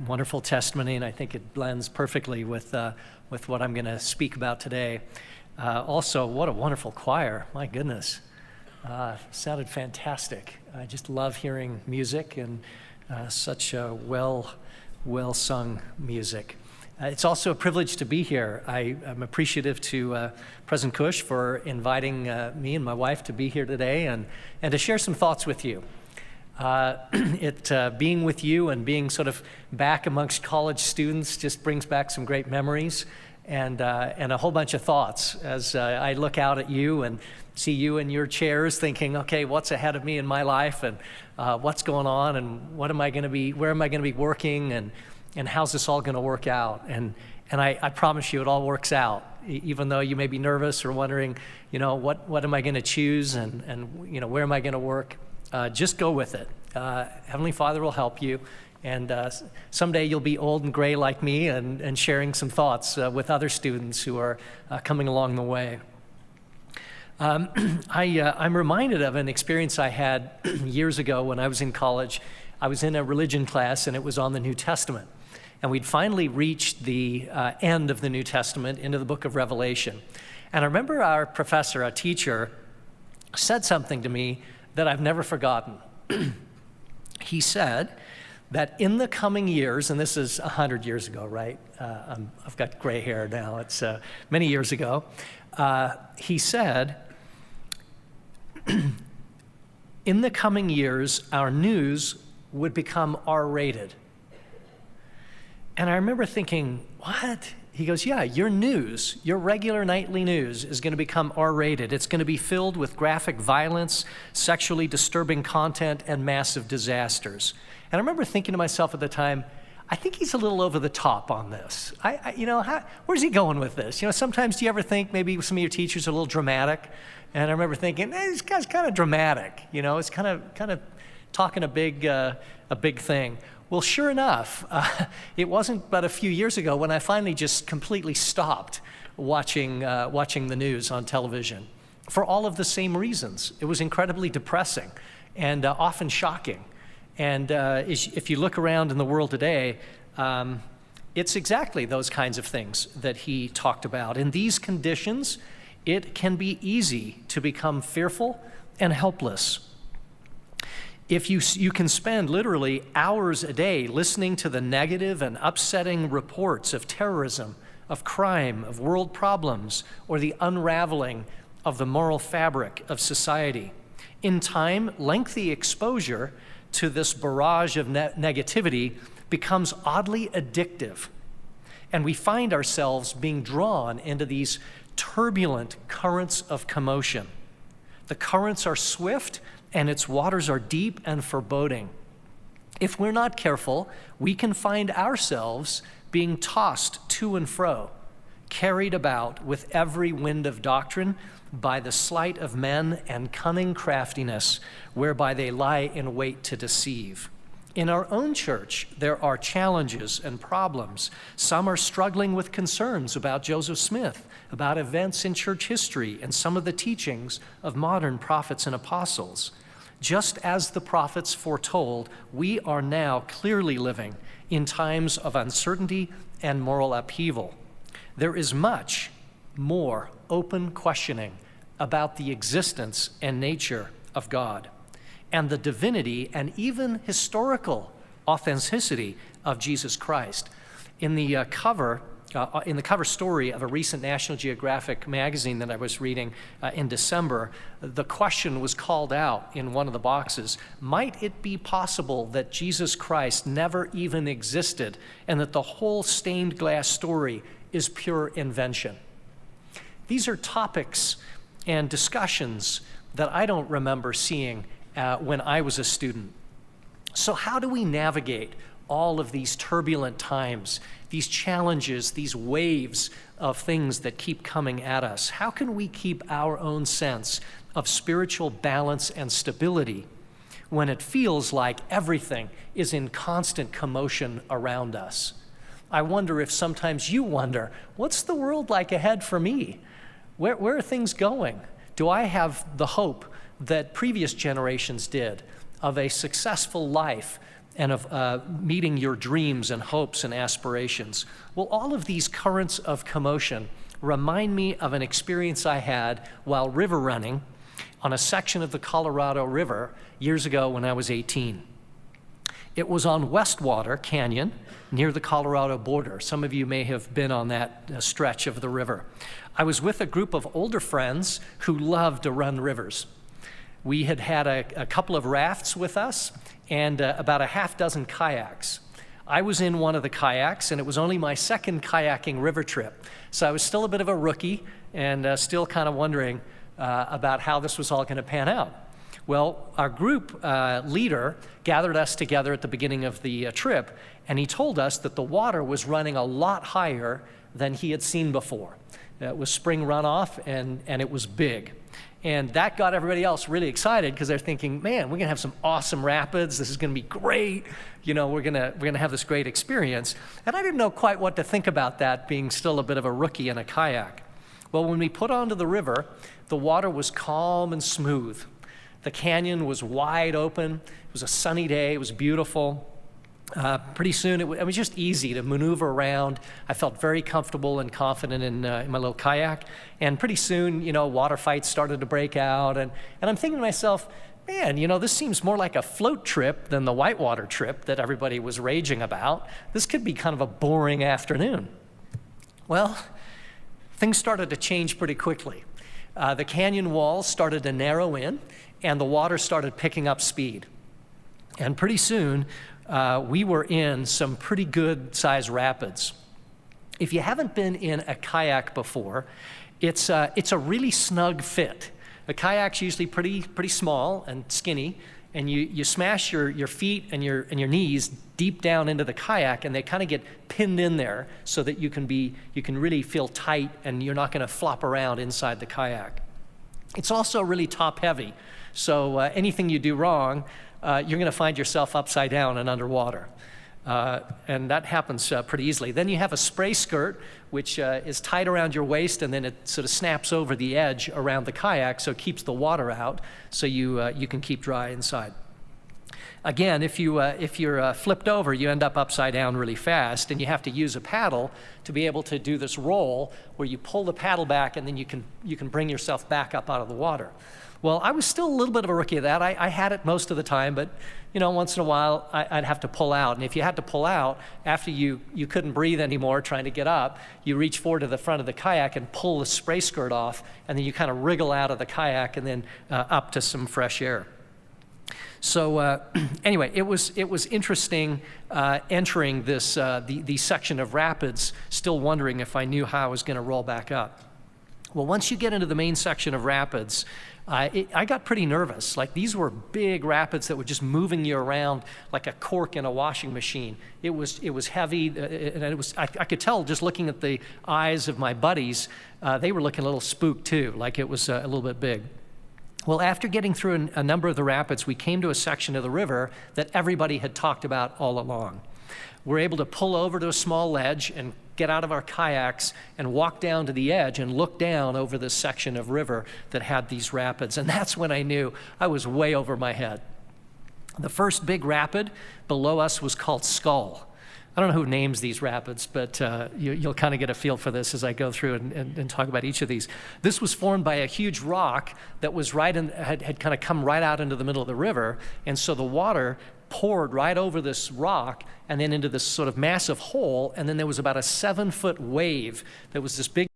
wonderful testimony, and I think it blends perfectly with what I'm going to speak about today. Also, what a wonderful choir. My goodness. Sounded fantastic. I just love hearing music and such well-sung music. It's also a privilege to be here. I'm appreciative to President Cush for inviting me and my wife to be here today and to share some thoughts with you. Being with you and being sort of back amongst college students just brings back some great memories and a whole bunch of thoughts as I look out at you and see you in your chairs thinking, okay, what's ahead of me in my life and what's going on and where am I going to be working and how's this all going to work out? And I promise you it all works out, even though you may be nervous or wondering, what am I going to choose and where am I going to work? Just go with it. Heavenly Father will help you, and someday you'll be old and gray like me and sharing some thoughts with other students who are coming along the way. I'm reminded of an experience I had years ago when I was in college. I was in a religion class, and it was on the New Testament. And we'd finally reached the end of the New Testament into the book of Revelation. And I remember our professor, our teacher, said something to me that I've never forgotten. He said that in the coming years, and this is 100 years ago, right? I've got gray hair now. It's many years ago. He said, in the coming years, our news would become R-rated. And I remember thinking, what? He goes, yeah, your news, your regular nightly news is going to become R-rated. It's going to be filled with graphic violence, sexually disturbing content, and massive disasters. And I remember thinking to myself at the time, I think he's a little over the top on this. Where's he going with this? Sometimes do you ever think maybe some of your teachers are a little dramatic? And I remember thinking, this guy's kind of dramatic. It's kind of talking a big thing. Well, sure enough, it wasn't but a few years ago when I finally just completely stopped watching the news on television for all of the same reasons. It was incredibly depressing and often shocking. And if you look around in the world today, it's exactly those kinds of things that he talked about. In these conditions, it can be easy to become fearful and helpless. If you can spend literally hours a day listening to the negative and upsetting reports of terrorism, of crime, of world problems, or the unraveling of the moral fabric of society. In time, lengthy exposure to this barrage of negativity becomes oddly addictive, and we find ourselves being drawn into these turbulent currents of commotion. The currents are swift, and its waters are deep and foreboding. If we're not careful, we can find ourselves being tossed to and fro, carried about with every wind of doctrine by the sleight of men and cunning craftiness, whereby they lie in wait to deceive. In our own church, there are challenges and problems. Some are struggling with concerns about Joseph Smith, about events in church history, and some of the teachings of modern prophets and apostles. Just as the prophets foretold, we are now clearly living in times of uncertainty and moral upheaval. There is much more open questioning about the existence and nature of God and the divinity and even historical authenticity of Jesus Christ. In the cover story of a recent National Geographic magazine that I was reading in December, the question was called out in one of the boxes: might it be possible that Jesus Christ never even existed and that the whole stained glass story is pure invention? These are topics and discussions that I don't remember seeing when I was a student. So how do we navigate all of these turbulent times, these challenges, these waves of things that keep coming at us? How can we keep our own sense of spiritual balance and stability when it feels like everything is in constant commotion around us? I wonder if sometimes you wonder, what's the world like ahead for me? Where are things going? Do I have the hope that previous generations did of a successful life and of meeting your dreams and hopes and aspirations. Well, all of these currents of commotion remind me of an experience I had while river running on a section of the Colorado River years ago when I was 18. It was on Westwater Canyon near the Colorado border. Some of you may have been on that stretch of the river. I was with a group of older friends who loved to run rivers. We had had a couple of rafts with us and about a half dozen kayaks. I was in one of the kayaks, and it was only my second kayaking river trip. So I was still a bit of a rookie and still kind of wondering about how this was all going to pan out. Well, our group leader gathered us together at the beginning of the trip, and he told us that the water was running a lot higher than he had seen before. It was spring runoff, and it was big. And that got everybody else really excited because they're thinking, man, we're going to have some awesome rapids. This is going to be great. You know, we're going to have this great experience. And I didn't know quite what to think about that, being still a bit of a rookie in a kayak. Well, when we put onto the river, the water was calm and smooth. The canyon was wide open. It was a sunny day. It was beautiful. Pretty soon, it was just easy to maneuver around. I felt very comfortable and confident in my little kayak. And pretty soon, you know, water fights started to break out. And I'm thinking to myself, man, you know, this seems more like a float trip than the whitewater trip that everybody was raging about. This could be kind of a boring afternoon. Well, things started to change pretty quickly. The canyon walls started to narrow in, and the water started picking up speed. And pretty soon, we were in some pretty good sized rapids. If you haven't been in a kayak before, it's a really snug fit. A kayak's usually pretty small and skinny, and you smash your feet and your knees deep down into the kayak, and they kind of get pinned in there so that you can really feel tight and you're not going to flop around inside the kayak. It's also really top heavy, so anything you do wrong, you're going to find yourself upside down and underwater. And that happens pretty easily. Then you have a spray skirt, which is tied around your waist, and then it sort of snaps over the edge around the kayak, so it keeps the water out, so you can keep dry inside. Again, if you're flipped over, you end up upside down really fast, and you have to use a paddle to be able to do this roll where you pull the paddle back, and then you can bring yourself back up out of the water. Well, I was still a little bit of a rookie at that. I had it most of the time, but you know, once in a while I'd have to pull out. And if you had to pull out after you couldn't breathe anymore trying to get up, you reach forward to the front of the kayak and pull the spray skirt off, and then you kind of wriggle out of the kayak and then up to some fresh air. So anyway, it was interesting entering this the section of rapids, still wondering if I knew how I was going to roll back up. Well, once you get into the main section of rapids, I got pretty nervous. Like, these were big rapids that were just moving you around like a cork in a washing machine. It was heavy, and I could tell just looking at the eyes of my buddies, they were looking a little spooked too, like it was a little bit big. Well, after getting through a number of the rapids, we came to a section of the river that everybody had talked about all along. We're able to pull over to a small ledge and get out of our kayaks and walk down to the edge and look down over this section of river that had these rapids. And that's when I knew I was way over my head. The first big rapid below us was called Skull. I don't know who names these rapids, but you'll kind of get a feel for this as I go through and talk about each of these. This was formed by a huge rock that was had kind of come right out into the middle of the river, and so the water poured right over this rock and then into this sort of massive hole, and then there was about a 7-foot wave that was this big